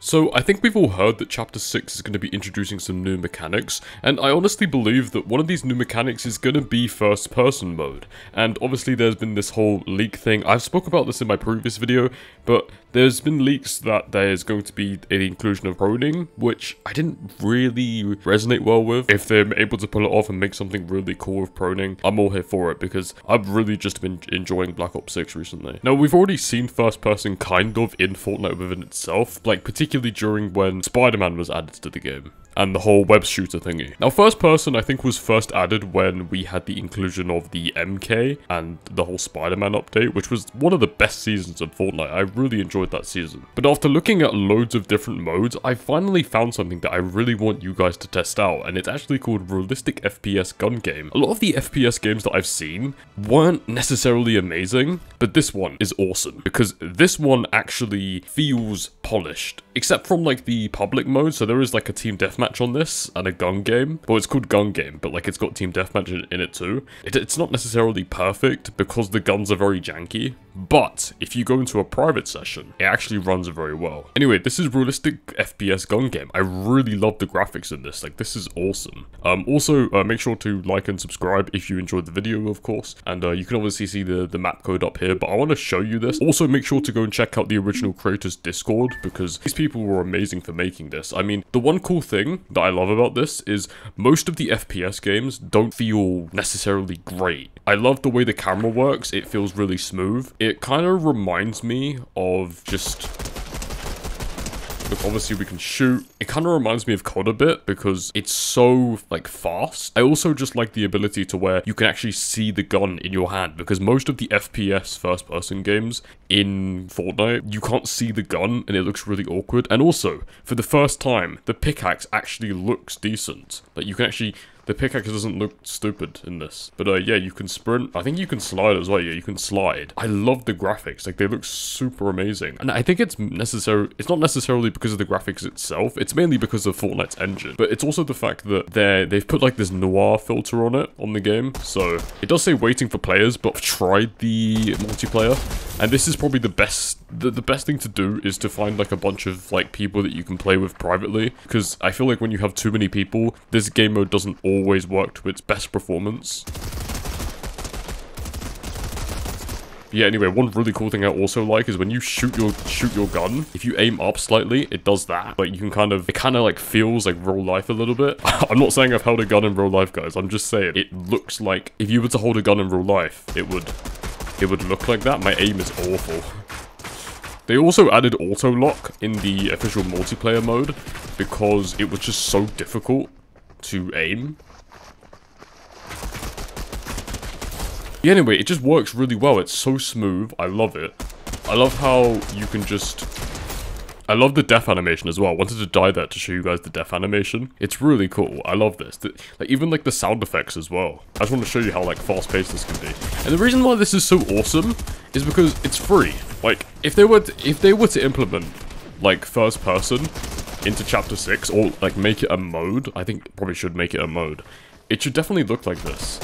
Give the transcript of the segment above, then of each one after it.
So, I think we've all heard that Chapter 6 is going to be introducing some new mechanics, and I honestly believe that one of these new mechanics is going to be first-person mode. And obviously there's been this whole leak thing. I've spoke about this in my previous video, but there's been leaks that there's going to be an inclusion of proning, which I didn't really resonate well with. If they're able to pull it off and make something really cool with proning, I'm all here for it, because I've really just been enjoying Black Ops 6 recently. Now, we've already seen first-person kind of in Fortnite within itself, like particularly during when Spider-Man was added to the game, and the whole web shooter thingy. Now, first person, I think, was first added when we had the inclusion of the MK and the whole Spider-Man update, which was one of the best seasons of Fortnite. I really enjoyed that season. But after looking at loads of different modes, I finally found something that I really want you guys to test out, and it's actually called Realistic FPS Gun Game. A lot of the FPS games that I've seen weren't necessarily amazing, but this one is awesome, because this one actually feels polished, except from like the public mode. So there is like a team deathmatch on this and a gun game. Well, it's called gun game, but like it's got team deathmatch in it too. It's not necessarily perfect because the guns are very janky, but if you go into a private session, it actually runs very well. Anyway, this is Realistic FPS Gun Game. I really love the graphics in this. Like, this is awesome. Also, make sure to like and subscribe if you enjoyed the video, of course. And you can obviously see the map code up here, but I want to show you this. Also, make sure to go and check out the original creators Discord, because these people were amazing for making this. I mean, the one cool thing that I love about this is most of the FPS games don't feel necessarily great. I love the way the camera works. It feels really smooth. It kind of reminds me of just... Look, obviously we can shoot. It kind of reminds me of COD a bit because it's so, like, fast. I also just like the ability to where you can actually see the gun in your hand, because most of the FPS first-person games in Fortnite, you can't see the gun and it looks really awkward. And also, for the first time, the pickaxe actually looks decent. Like, you can actually... The pickaxe doesn't look stupid in this. But yeah, you can sprint. I think you can slide as well. Yeah, you can slide. I love the graphics. Like, they look super amazing. And I think it's necessary. It's not necessarily because of the graphics itself. It's mainly because of Fortnite's engine. But it's also the fact that they've put like this noir filter on it, on the game. So it does say waiting for players, but I've tried the multiplayer. And this is probably the best. The best thing to do is to find like a bunch of like people that you can play with privately. Because I feel like when you have too many people, this game mode doesn't always work to its best performance. Yeah, anyway, one really cool thing I also like is when you shoot your gun, if you aim up slightly, it does that. Like, you can it kind of like feels like real life a little bit. I'm not saying I've held a gun in real life, guys. I'm just saying it looks like if you were to hold a gun in real life, it would look like that. My aim is awful. They also added auto lock in the official multiplayer mode because it was just so difficult to aim. Yeah, anyway, it just works really well. It's so smooth. I love it. I love how you can just... I love the death animation as well. I wanted to dye that to show you guys the death animation. It's really cool. I love this. Like, even like the sound effects as well. I just want to show you how like fast-paced this can be. And the reason why this is so awesome is because it's free. Like, if they were to implement like first person into Chapter 6, or like make it a mode, I think probably should make it a mode. It should definitely look like this.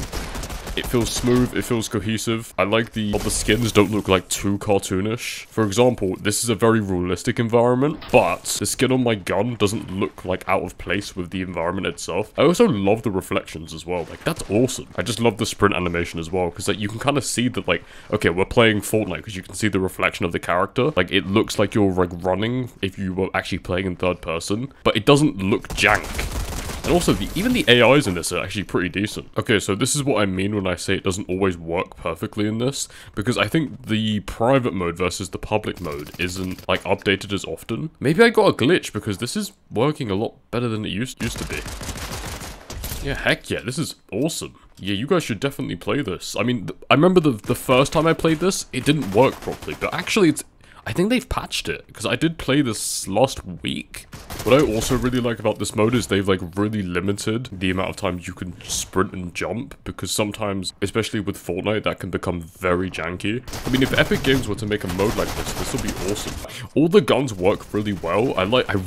It feels smooth, it feels cohesive. I like the skins don't look like too cartoonish. For example, this is a very realistic environment, but the skin on my gun doesn't look like out of place with the environment itself. I also love the reflections as well. Like, that's awesome. I just love the sprint animation as well, because like you can kind of see that, like, okay, we're playing Fortnite because you can see the reflection of the character. Like, it looks like you're like running if you were actually playing in third person, but it doesn't look jank. And also, even the AIs in this are actually pretty decent. Okay, so this is what I mean when I say it doesn't always work perfectly in this, because I think the private mode versus the public mode isn't, like, updated as often. Maybe I got a glitch, because this is working a lot better than it used to be. Yeah, heck yeah, this is awesome. Yeah, you guys should definitely play this. I mean, I remember the first time I played this, it didn't work properly, but actually I think they've patched it, because I did play this last week. What I also really like about this mode is they've like really limited the amount of times you can sprint and jump, because sometimes, especially with Fortnite, that can become very janky. I mean, if Epic Games were to make a mode like this would be awesome. All the guns work really well. I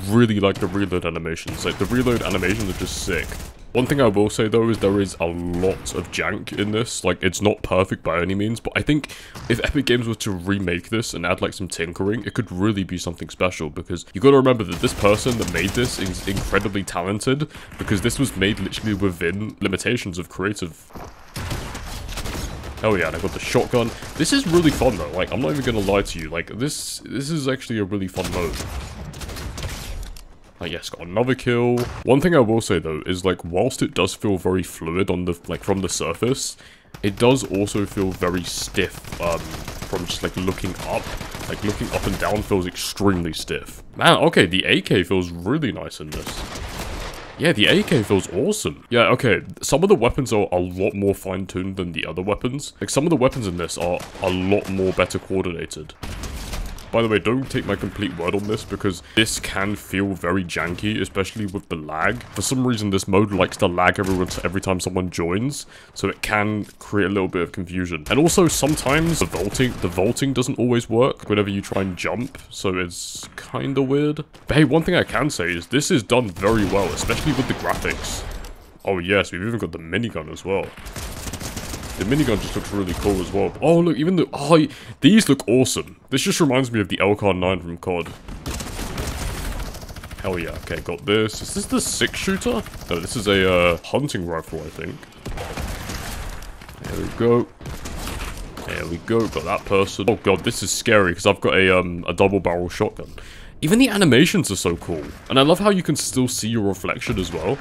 really like the reload animations. Like, the reload animations are just sick. One thing I will say though is there is a lot of jank in this. Like, it's not perfect by any means, but I think if Epic Games were to remake this and add like some tinkering, it could really be something special, because you gotta remember that this person that made this is incredibly talented, because this was made literally within limitations of creative. Oh yeah, and I got the shotgun. This is really fun though, like, I'm not even gonna lie to you, like, this is actually a really fun mode. Yes, got another kill. One thing I will say though is, like, whilst it does feel very fluid on the, like, from the surface, it does also feel very stiff, from just, like, looking up. Like, looking up and down feels extremely stiff. Man, okay, the AK feels really nice in this. Yeah, the AK feels awesome. Yeah, okay, some of the weapons are a lot more fine-tuned than the other weapons. Like, some of the weapons in this are a lot more better coordinated. By the way, don't take my complete word on this, because this can feel very janky, especially with the lag. For some reason, this mode likes to lag every time someone joins, so it can create a little bit of confusion. And also, sometimes the vaulting doesn't always work whenever you try and jump, so it's kind of weird. But hey, one thing I can say is this is done very well, especially with the graphics. Oh yes, we've even got the minigun as well. The minigun just looks really cool as well. Oh, look, even the... Oh, these look awesome. This just reminds me of the LK9 from COD. Hell yeah. Okay, got this. Is this the 6-shooter? No, this is a hunting rifle, I think. There we go. There we go. Got that person. Oh god, this is scary because I've got a double barrel shotgun. Even the animations are so cool. And I love how you can still see your reflection as well.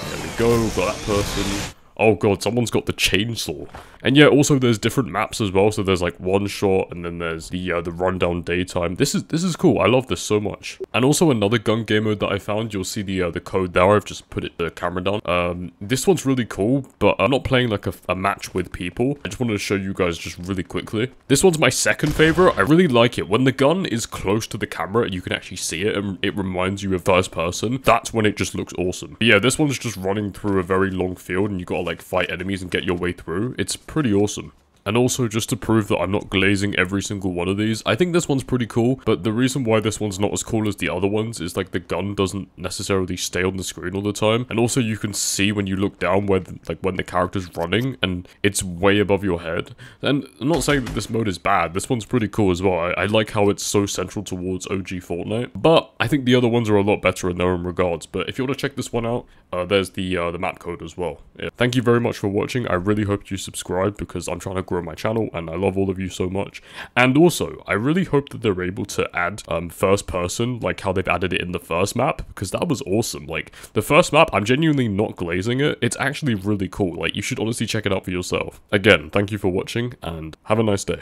There we go. Got that person. Oh god, someone's got the chainsaw. And yeah, also there's different maps as well. So there's like one shot, and then there's the rundown daytime. This is cool. I love this so much. And also another gun game mode that I found. You'll see the code there. I've just put the camera down. This one's really cool, but I'm not playing like a match with people. I just wanted to show you guys just really quickly. This one's my second favorite. I really like it when the gun is close to the camera and you can actually see it, and it reminds you of first person. That's when it just looks awesome. But yeah, this one's just running through a very long field, and you gotta like fight enemies and get your way through. It's pretty awesome. And also, just to prove that I'm not glazing every single one of these, I think this one's pretty cool, but the reason why this one's not as cool as the other ones is, like, the gun doesn't necessarily stay on the screen all the time. And also, you can see when you look down where, when the character's running, and it's way above your head. And I'm not saying that this mode is bad, this one's pretty cool as well. I like how it's so central towards OG Fortnite, but I think the other ones are a lot better in their own regards. But if you want to check this one out, there's the map code as well. Yeah. Thank you very much for watching. I really hope you subscribe, because I'm trying to grow my channel, and I love all of you so much. And also, I really hope that they're able to add first person, like how they've added it in the first map, because that was awesome. Like, the first map, I'm genuinely not glazing it. It's actually really cool. Like, you should honestly check it out for yourself. Again, thank you for watching, and have a nice day.